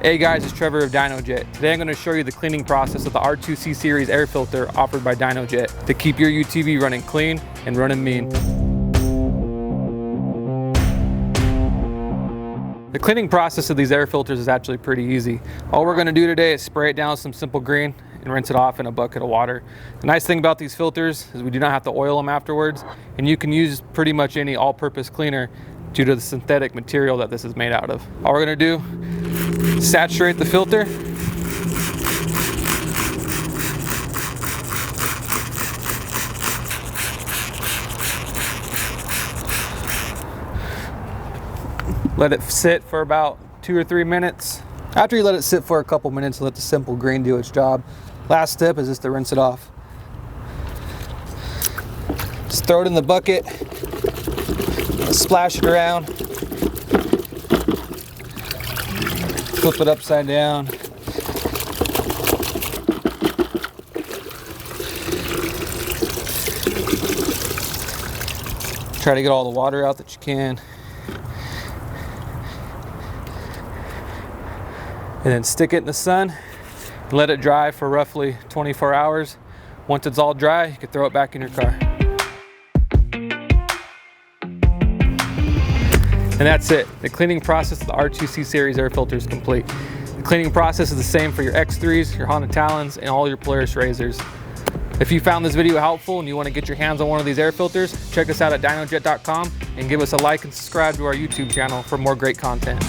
Hey guys, it's Trevor of Dynojet. Today I'm going to show you the cleaning process of the R2C Series air filter offered by Dynojet to keep your UTV running clean and running mean. The cleaning process of these air filters is actually pretty easy. All we're going to do today is spray it down with some simple green and rinse it off in a bucket of water. The nice thing about these filters is we do not have to oil them afterwards, and you can use pretty much any all-purpose cleaner due to the synthetic material that this is made out of. All we're going to do, saturate the filter. Let it sit for about 2 or 3 minutes. After you let it sit for a couple minutes, let the simple green do its job. Last step is just to rinse it off. Just throw it in the bucket, splash it around, flip it upside down. Try to get all the water out that you can. And then stick it in the sun and let it dry for roughly 24 hours. Once it's all dry, you can throw it back in your car. And that's it. The cleaning process of the R2C Series air filter is complete. The cleaning process is the same for your X3s, your Honda Talons, and all your Polaris Razors. If you found this video helpful and you want to get your hands on one of these air filters, check us out at dynojet.com and give us a like and subscribe to our YouTube channel for more great content.